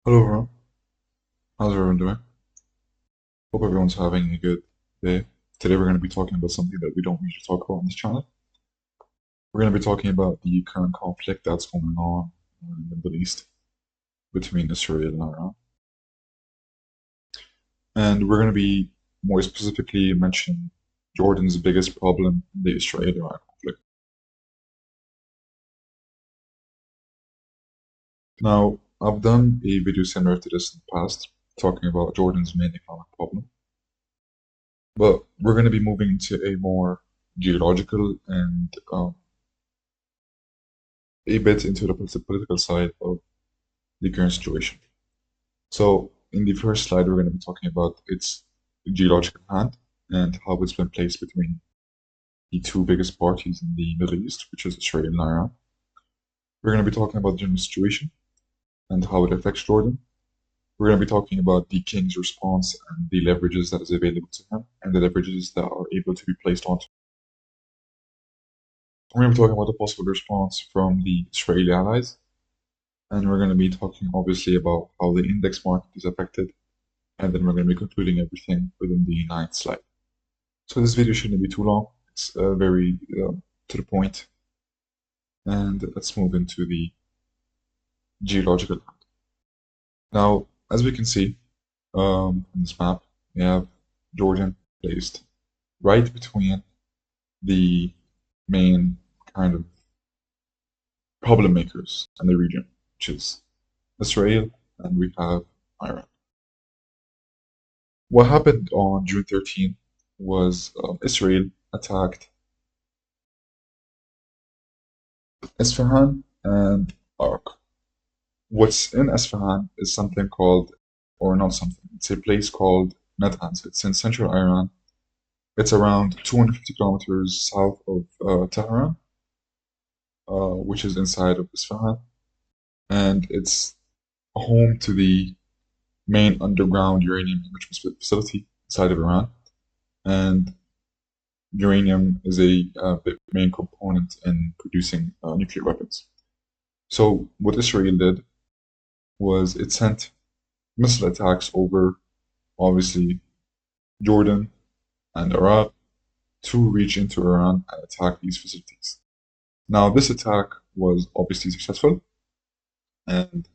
Hello everyone, how's everyone doing? Hope everyone's having a good day. Today we're going to be talking about something that we don't usually talk about on this channel. We're going to be talking about the current conflict that's going on in the Middle East between Israel and Iran. And we're going to be more specifically mentioning Jordan's biggest problem in the Israel-Iran conflict. Now, I've done a video similar to this in the past, talking about Jordan's main economic problem. But we're going to be moving into a more geological and a bit into the political side of the current situation. So, in the first slide, we're going to be talking about its geological hand and how it's been placed between the two biggest parties in the Middle East, which is Israel and Iran. We're going to be talking about the general situation and how it affects Jordan. We're going to be talking about the king's response and the leverages that is available to him and the leverages that are able to be placed onto. We're going to be talking about the possible response from the Israeli allies, and we're going to be talking obviously about how the index market is affected, and then we're going to be concluding everything within the ninth slide. So this video shouldn't be too long. It's very to the point, and let's move into the geological hand. Now, as we can see on this map, we have Jordan placed right between the main kind of problem makers in the region, which is Israel, and we have Iran. What happened on June 13 was Israel attacked Isfahan and Arak. What's in Isfahan is something called, or not something, it's a place called Natanz. It's in central Iran. It's around 250 kilometers south of Tehran, which is inside of Isfahan. And it's home to the main underground uranium enrichment facility inside of Iran. And uranium is a main component in producing nuclear weapons. So what Israel did was it sent missile attacks over, obviously, Jordan and Iraq to reach into Iran and attack these facilities. Now, this attack was obviously successful, and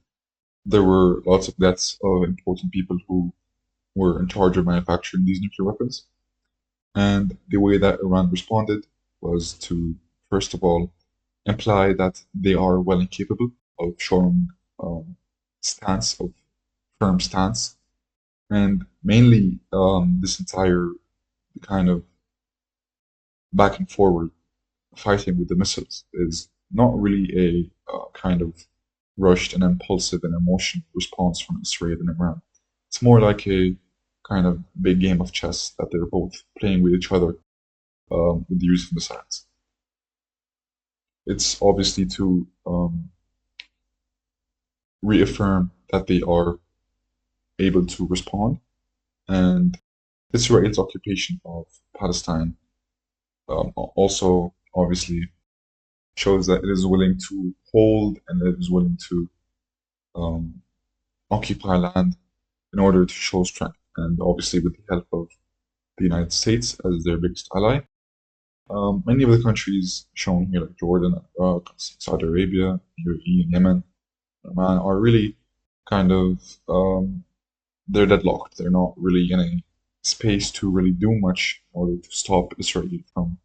there were lots of deaths of important people who were in charge of manufacturing these nuclear weapons. And the way that Iran responded was to, first of all, imply that they are well and capable of showing stance of firm stance, and mainly this entire kind of back and forward fighting with the missiles is not really a kind of rushed and impulsive and emotional response from Israel and Iran. It's more like a kind of big game of chess that they're both playing with each other with the use of missiles. It's obviously to reaffirm that they are able to respond, and Israel's occupation of Palestine also obviously shows that it is willing to hold and it is willing to occupy land in order to show strength, and obviously with the help of the United States as their biggest ally. Many of the countries shown here, like Jordan, Iraq, Saudi Arabia, UAE, Yemen, Oman, are really kind of they're deadlocked. They're not really in a space to really do much in order to stop Israel from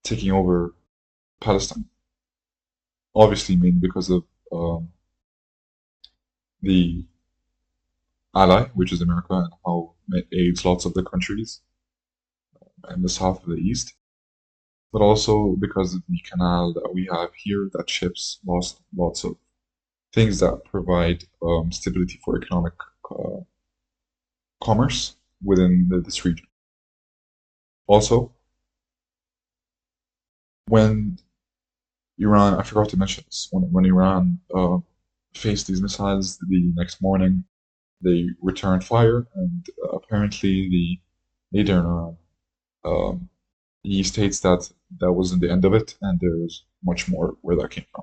taking over Palestine. Obviously, mainly because of the ally, which is America, and how it aids lots of the countries in the south of the east, but also because of the canal that we have here that ships lots of things that provide stability for economic commerce within this region. Also, when Iran, I forgot to mention this, when Iran faced these missiles the next morning, they returned fire, and apparently the leader in Iran, he states that that wasn't the end of it, and there's much more where that came from.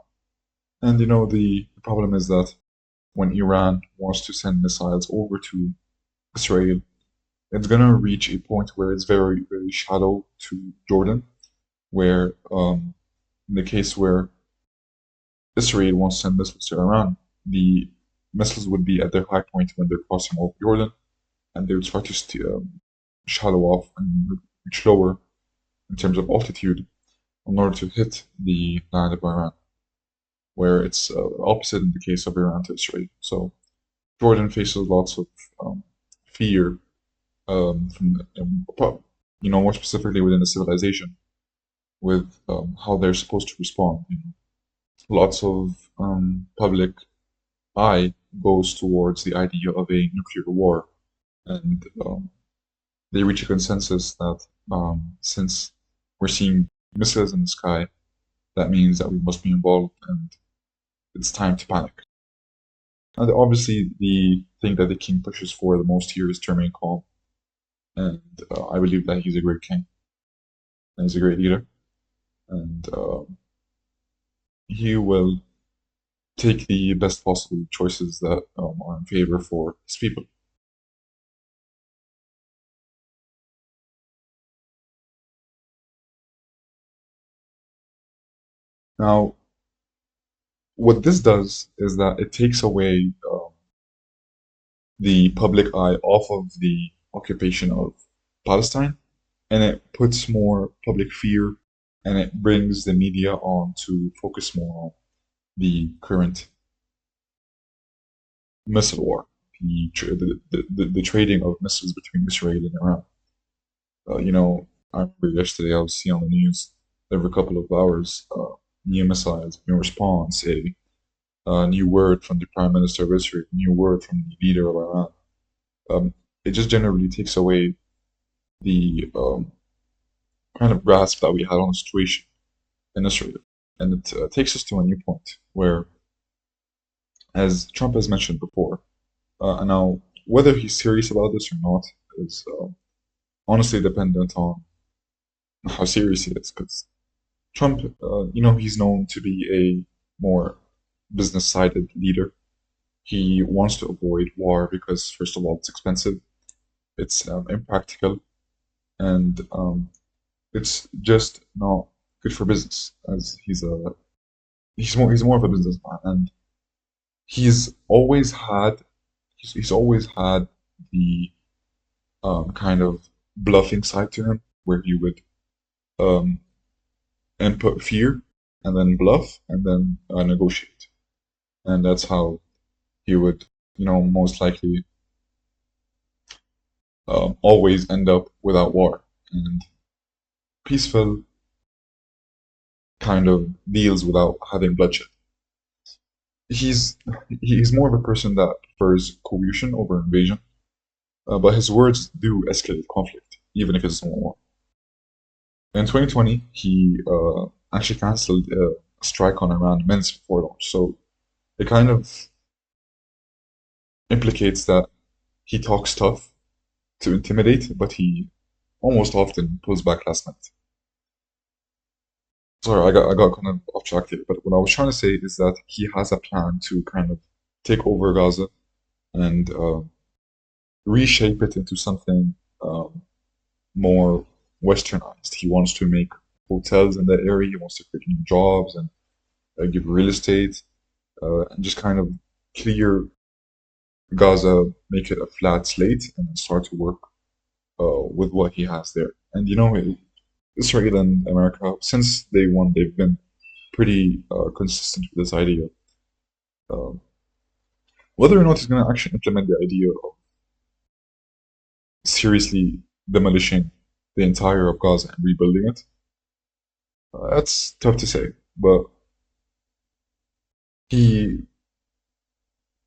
And the problem is that when Iran wants to send missiles over to Israel, it's gonna reach a point where it's very, very shallow to Jordan, where in the case where Israel wants to send missiles to Iran, the missiles would be at their high point when they're crossing over Jordan, and they would start to shallow off and reach lower in terms of altitude in order to hit the land of Iran, where it's opposite in the case of Iran to Israel. So Jordan faces lots of fear from, more specifically within the civilization, with how they're supposed to respond. Lots of public eye goes towards the idea of a nuclear war, and they reach a consensus that since we're seeing missiles in the sky, that means that we must be involved, and it's time to panic. And obviously, the thing that the king pushes for the most here is to remain calm, and I believe that he's a great king, and he's a great leader, and he will take the best possible choices that are in favor for his people. Now, what this does is that it takes away the public eye off of the occupation of Palestine, and it puts more public fear, and it brings the media on to focus more on the current missile war, the trading of missiles between Israel and Iran. I remember yesterday I was seeing on the news every couple of hours new missiles, new response, a new word from the Prime Minister of Israel, a new word from the leader of Iran. It just generally takes away the kind of grasp that we had on the situation in Israel. And it takes us to a new point where, as Trump has mentioned before, and now whether he's serious about this or not is honestly dependent on how serious he is. Because Trump, he's known to be a more business-sided leader. He wants to avoid war because, first of all, it's expensive, it's impractical, and it's just not good for business. As he's more of a businessman, and he's always had he's always had the kind of bluffing side to him, where he would um, input fear and then bluff and then negotiate, and that's how he would, most likely always end up without war and peaceful kind of deals without having bloodshed. He's he's more of a person that prefers coercion over invasion, but his words do escalate conflict, even if it's a small one. In 2020, he actually canceled a strike on Iran minutes before launch, so it kind of implicates that he talks tough to intimidate, but he almost often pulls back last minute. Sorry, I got kind of off track here, but what I was trying to say is that he has a plan to kind of take over Gaza and reshape it into something more westernized. He wants to make hotels in that area. He wants to create new jobs and give real estate and just kind of clear Gaza, make it a flat slate, and then start to work with what he has there. And Israel and America, since day one, they've been pretty consistent with this idea. Um, Whether or not he's going to actually implement the idea of seriously demolishing the entire of Gaza and rebuilding it, that's tough to say. But he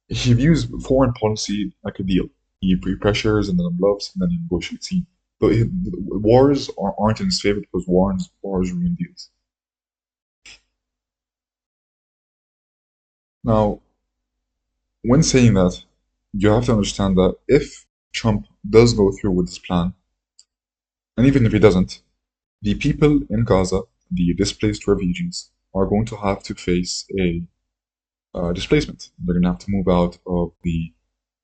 he views foreign policy like a deal. He pressures and then bluffs and then he negotiates. But wars aren't in his favor because wars ruin deals. Now, when saying that, you have to understand that if Trump does go through with this plan, and even if he doesn't, the people in Gaza, the displaced refugees, are going to have to face a displacement. They're going to have to move out of the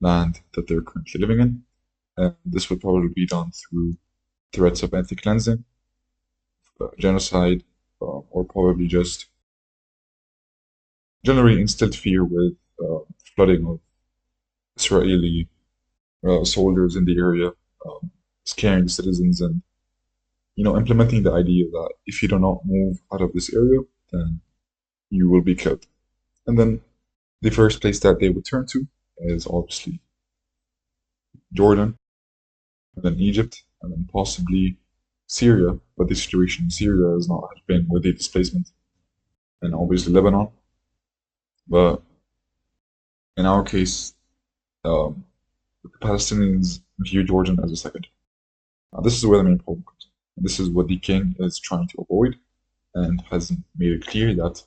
land that they're currently living in. And this would probably be done through threats of ethnic cleansing, genocide, or probably just generally instilled fear with flooding of Israeli soldiers in the area, um, scaring the citizens, and implementing the idea that if you do not move out of this area, then you will be killed. And then the first place that they would turn to is obviously Jordan, and then Egypt, and then possibly Syria. But the situation in Syria has not been with the displacement, and obviously Lebanon. But in our case, um, the Palestinians view Jordan as a second. This is where the main problem comes in. This is what the king is trying to avoid and has made it clear that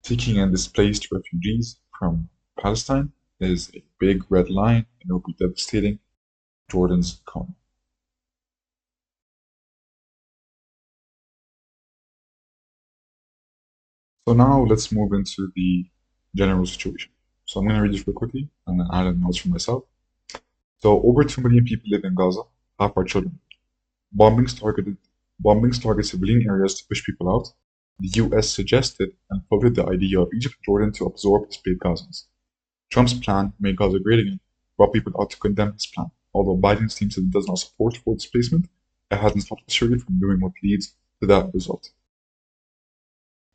taking in displaced refugees from Palestine is a big red line and it will be devastating Jordan's economy. So now let's move into the general situation. So I'm going to read this real quickly and then add in notes for myself. So over 2 million people live in Gaza, half are children. Bombings targeted Bombings target civilian areas to push people out. The US suggested and floated the idea of Egypt and Jordan to absorb displaced Gazans. Trump's plan, Make Gaza Great Again, brought people out to condemn his plan. Although Biden's team said it does not support full displacement, it hasn't stopped Israel from doing what leads to that result.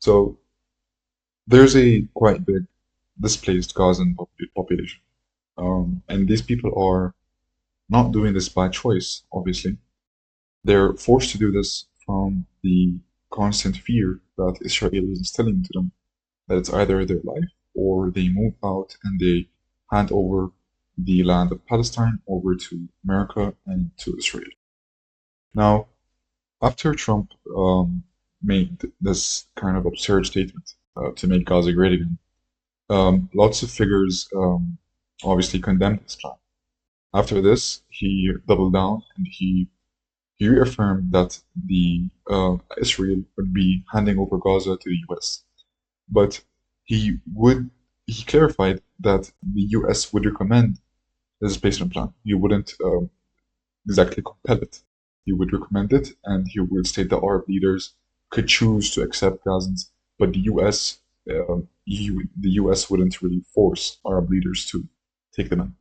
So there's a quite big displaced Gazan population. And these people are not doing this by choice, obviously. They're forced to do this from the constant fear that Israel is instilling into them, that it's either their life or they move out and they hand over the land of Palestine over to America and to Israel. Now, after Trump made this kind of absurd statement to make Gaza great again, lots of figures obviously condemned his plan. After this, he doubled down and he reaffirmed that the Israel would be handing over Gaza to the U.S. But he would he clarified that the U.S. would recommend the displacement plan. He wouldn't exactly compel it. He would recommend it, and he would state that Arab leaders could choose to accept Gazans, but the U.S. wouldn't really force Arab leaders to take them in.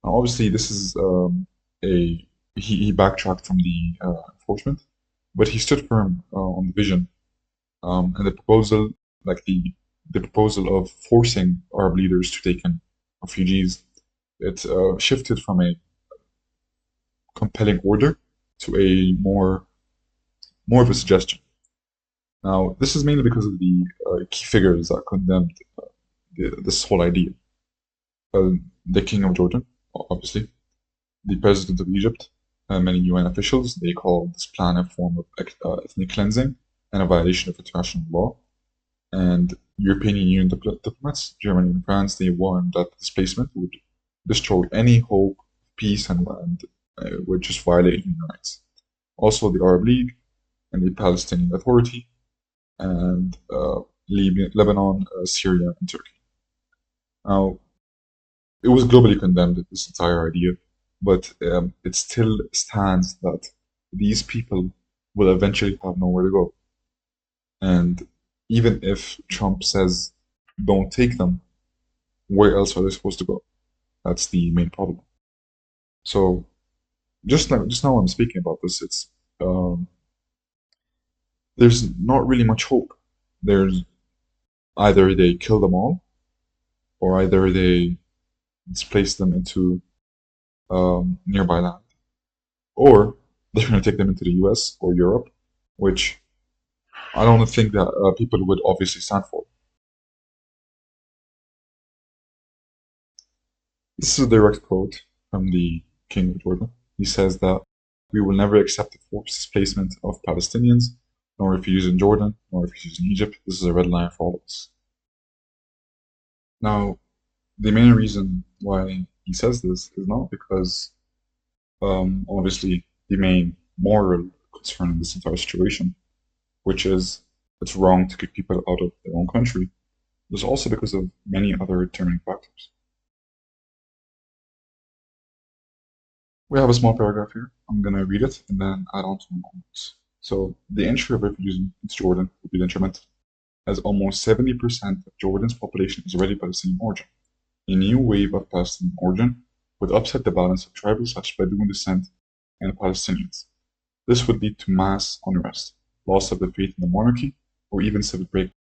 Now, obviously, this is a he backtracked from the enforcement, but he stood firm on the vision and the proposal, like the proposal of forcing Arab leaders to take in refugees. It shifted from a compelling order to a more of a suggestion. Now, this is mainly because of the key figures that condemned this whole idea. The King of Jordan, obviously, the President of Egypt, and many UN officials. They call this plan a form of ethnic cleansing and a violation of international law. And European Union diplomats, Germany and France, they warned that displacement would destroy any hope of peace and would just violate human rights. Also, the Arab League and the Palestinian Authority and Lebanon, Syria, and Turkey. Now, it was globally condemned, this entire idea, but it still stands that these people will eventually have nowhere to go. And even if Trump says don't take them, where else are they supposed to go? That's the main problem. So just now I'm speaking about this, it's um, there's not really much hope. There's either they kill them all, or either they displace them into nearby land, or they're going to take them into the US or Europe, which I don't think that people would obviously stand for. This is a direct quote from the King of Jordan. He says that we will never accept the forced displacement of Palestinians, nor refugees in Jordan, nor refugees in Egypt. This is a red line for all of us. Now, the main reason why he says this is not because, obviously, the main moral concern in this entire situation, which is it's wrong to kick people out of their own country. There's also because of many other determining factors. We have a small paragraph here. I'm going to read it and then add on to my notes. So, the entry of refugees into Jordan will be detrimental, as almost 70% of Jordan's population is already Palestinian origin. A new wave of Palestinian origin would upset the balance of tribes such as Bedouin descent and Palestinians. This would lead to mass unrest, loss of the faith in the monarchy, or even civil breakdown.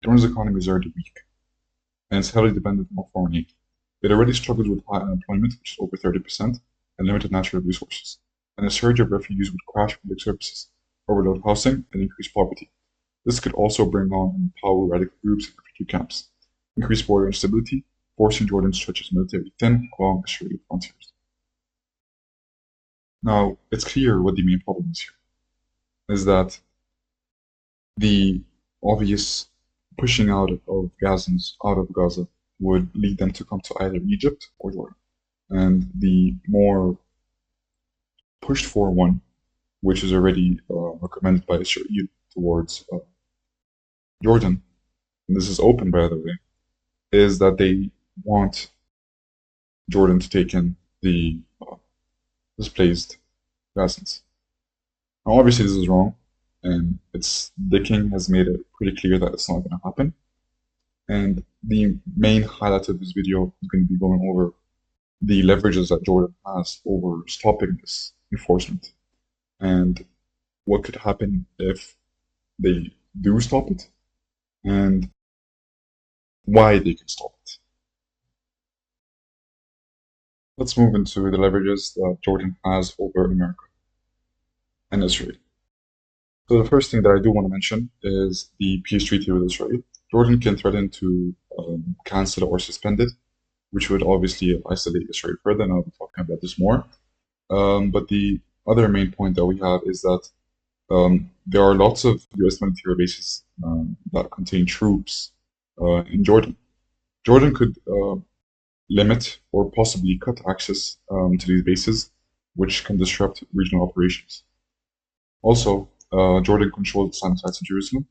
Jordan's economy is already weak, and it's heavily dependent on foreign aid. It already struggles with high unemployment, which is over 30%, and limited natural resources. And a surge of refugees would crash public services, overload housing, and increase poverty. This could also bring on and empower radical groups in refugee camps, increase border instability, forcing Jordan to stretch its military thin along Israeli frontiers. Now, it's clear what the main problem is here, is that the obvious pushing out of Gazans out of Gaza would lead them to come to either Egypt or Jordan. And the more pushed for one, which is already recommended by Israel towards Jordan, and this is open by the way, is that they want Jordan to take in the displaced Gazans. Now, obviously, this is wrong, and the king has made it pretty clear that it's not going to happen. And the main highlight of this video is going to be going over the leverages that Jordan has over stopping this enforcement and what could happen if they do stop it and why they can stop it. Let's move into the leverages that Jordan has over America and Israel. So the first thing that I do want to mention is the peace treaty with Israel. Jordan can threaten to cancel or suspend it, which would obviously isolate Israel further, and I'll be talking about this more. But the other main point that we have is that there are lots of US military bases that contain troops in Jordan. Jordan could limit or possibly cut access to these bases, which can disrupt regional operations. Also, Jordan controls the Islamic sites in Jerusalem,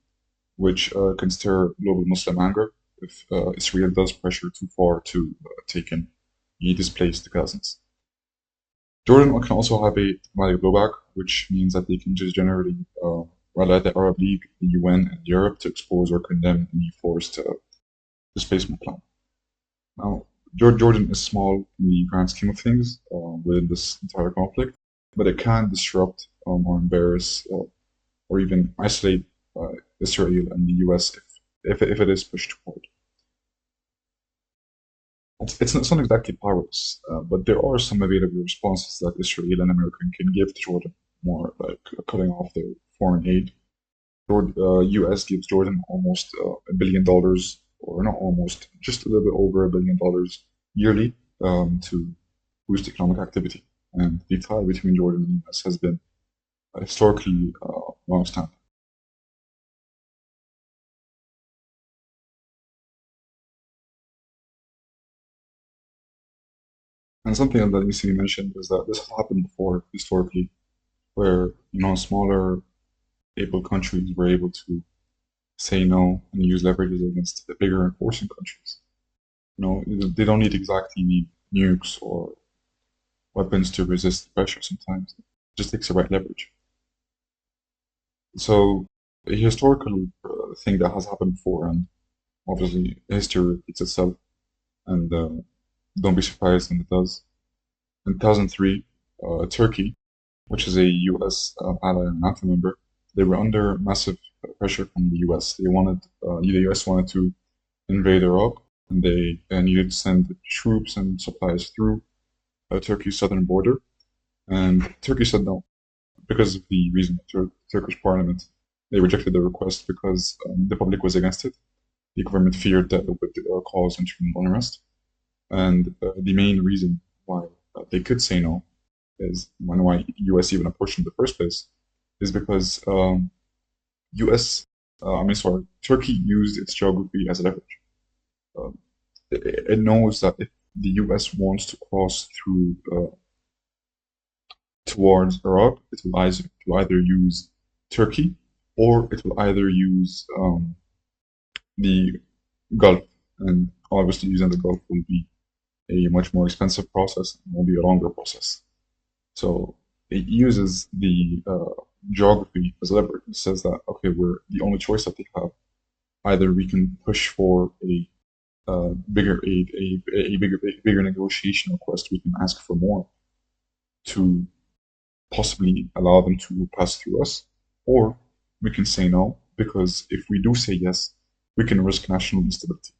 which can stir global Muslim anger if Israel does pressure too far to take in the displaced Gazans. Jordan can also have a diplomatic blowback, which means that they can just generally rely the Arab League, the UN, and Europe to expose or condemn any forced displacement plan. Now, Jordan is small in the grand scheme of things within this entire conflict, but it can disrupt or embarrass or even isolate Israel and the US if it is pushed forward. It's not exactly powerless, but there are some available responses that Israel and America can give to Jordan, more like cutting off their foreign aid. US gives Jordan almost $1 billion, or not almost, just a little bit over $1 billion yearly to boost economic activity. And the tie between Jordan and the US has been historically long-standing. And something that needs to be mentioned is that this has happened before historically, where smaller able countries were able to say no and use leverages against the bigger enforcing countries. They don't need exactly need nukes or weapons to resist pressure sometimes. It just takes the right leverage. So a historical thing that has happened before, and obviously history repeats itself, and don't be surprised when it does. In 2003, Turkey, which is a US ally and NATO member, they were under massive pressure from the US. The US wanted to invade Iraq, and they needed to send troops and supplies through Turkey's southern border. And Turkey said no, because of the reason Turkish parliament. They rejected the request because the public was against it. The government feared that it would cause internal unrest. And the main reason why they could say no is why US even approached in the first place is because Turkey used its geography as leverage. It knows that if the US wants to cross through towards Iraq, it will either use Turkey or it will either use the Gulf, and obviously using the Gulf will be a much more expensive process and will be a longer process. So it uses the geography as leverage. It says that okay, we're the only choice that they have. Either we can push for a bigger aid, bigger negotiation request. We can ask for more to possibly allow them to pass through us, or we can say no because if we do say yes, we can risk national instability.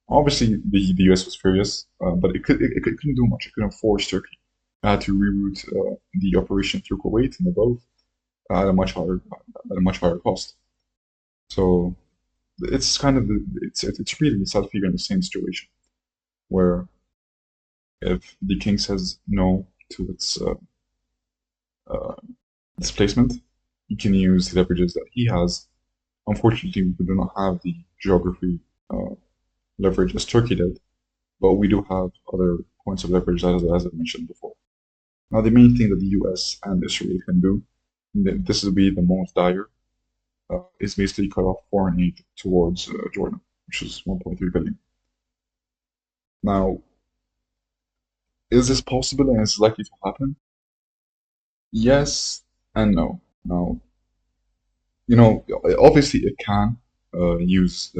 Obviously, the US was furious, but it couldn't do much. It couldn't force Turkey. It had to reroute the operation through Kuwait and the Gulf at a much higher cost. So it's kind of it's really South Korea in the same situation where if the king says no to uh, displacement, he can use the leverages that he has. Unfortunately, we do not have the geography uh, leverage as Turkey did, but we do have other points of leverage as I mentioned before. Now, the main thing that the US and Israel can do, and this will be the most dire, is basically cut off foreign aid towards Jordan, which is 1.3 billion. Now, is this possible and is it likely to happen? Yes and no. Now, obviously it can use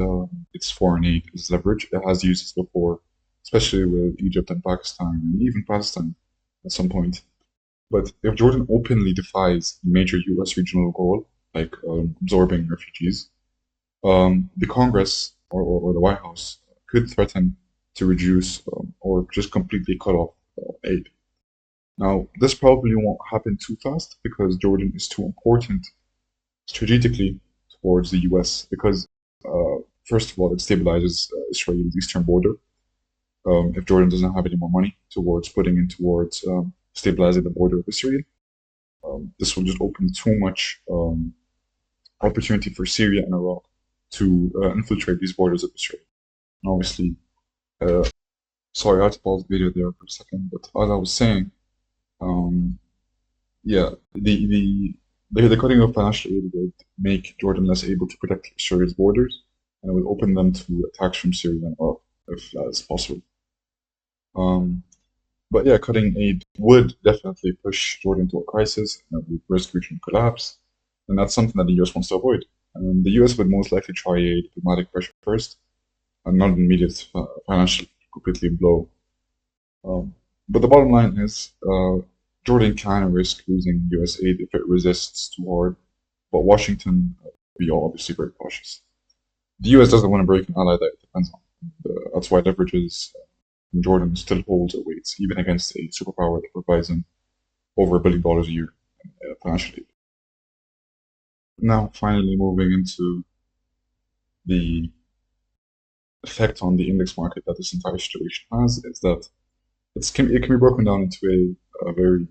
its foreign aid as leverage. It has used this before, especially with Egypt and Pakistan, and even Palestine at some point. But if Jordan openly defies a major U.S. regional goal, like absorbing refugees, the Congress or the White House could threaten to reduce or just completely cut off aid. Now, this probably won't happen too fast because Jordan is too important strategically towards the US because, first of all, it stabilizes Israel's eastern border. If Jordan doesn't have any more money towards putting in towards stabilizing the border of Israel, this will just open too much opportunity for Syria and Iraq to infiltrate these borders of Israel. And obviously, uh, sorry, I had to pause the video there for a second, but as I was saying, um, yeah, the cutting of financial aid would make Jordan less able to protect Syria's borders, and it would open them to attacks from Syria and Iraq, if that is possible. Um, but yeah, cutting aid would definitely push Jordan to a crisis, and it would risk regional collapse, and that's something that the US wants to avoid. And the US would most likely try a diplomatic pressure first, and not an immediate financial completely blow. Um, but the bottom line is, Jordan can risk losing US aid if it resists too hard, but Washington will be obviously very cautious. The US doesn't want to break an ally that it depends on. That's why leverages Jordan still holds a weight, even against a superpower that provides them over $1 billion a year in financial aid. Now, finally, moving into the effect on the index market that this entire situation has, is that it can be broken down into a very,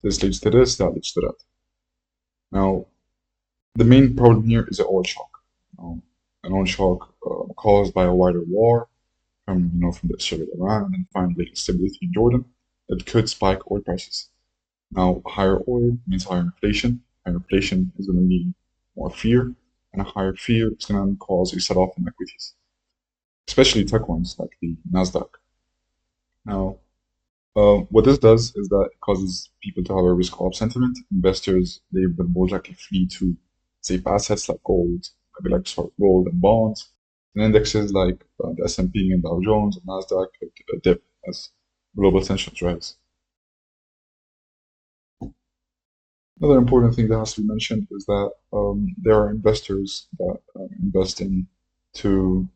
this leads to this, that leads to that. Now, the main problem here is an oil shock. An oil shock caused by a wider war from the Israel Iran and then finally instability in Jordan that could spike oil prices. Now, higher oil means higher inflation. Higher inflation is going to mean more fear, and a higher fear is going to cause a sell-off in equities, especially tech ones like the Nasdaq. Now, what this does is that it causes people to have a risk-off sentiment. Investors, they would more likely flee to safe assets like gold, maybe like sort of gold and bonds, and indexes like the S&P and Dow Jones and Nasdaq could dip as global tensions rise. Another important thing that has to be mentioned is that there are investors that invest in to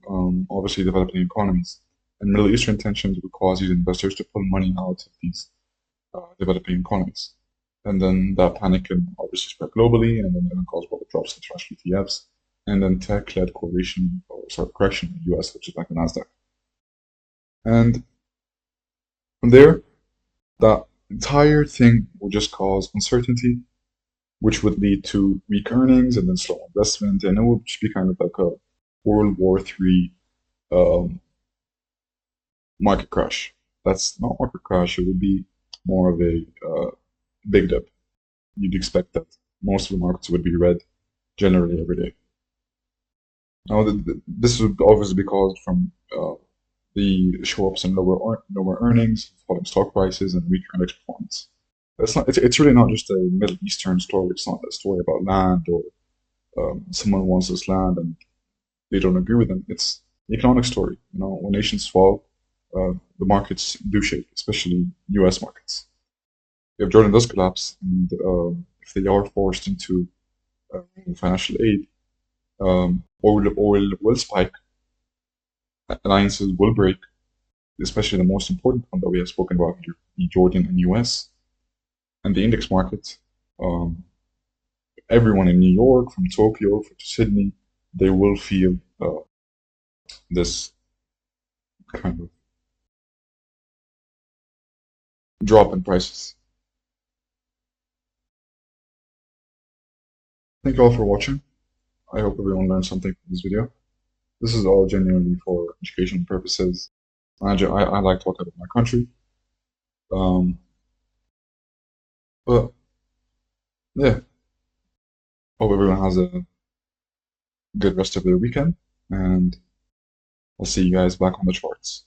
obviously developing economies, and Middle Eastern tensions would cause these investors to pull money out of these developing economies. And then that panic can obviously spread globally, and then it can cause global drops in international ETFs, and then tech-led correlation or correction in the US, which is like the Nasdaq. And from there, that entire thing will just cause uncertainty, which would lead to weak earnings and then slow investment, and it would just be kind of like a World War III um, market crash. That's not market crash; it would be more of a big dip. You'd expect that most of the markets would be red generally every day. Now, this would obviously be caused from the show-ups in lower earnings, falling stock prices, and weaker index performance. It's really not just a Middle Eastern story. It's not a story about land or someone wants this land and they don't agree with them. It's an economic story. When nations fall, the markets do shake, especially U.S. markets. If Jordan does collapse and if they are forced into uh, financial aid, oil will spike, alliances will break, especially the most important one that we have spoken about here, the Jordan and US, and the index market. Um, Everyone in New York, from Tokyo to Sydney, they will feel this kind of drop in prices. Thank you all for watching. I hope everyone learned something from this video. This is all genuinely for educational purposes. I like talking about my country. Um, but yeah, hope everyone has a good rest of their weekend, and I'll see you guys back on the charts.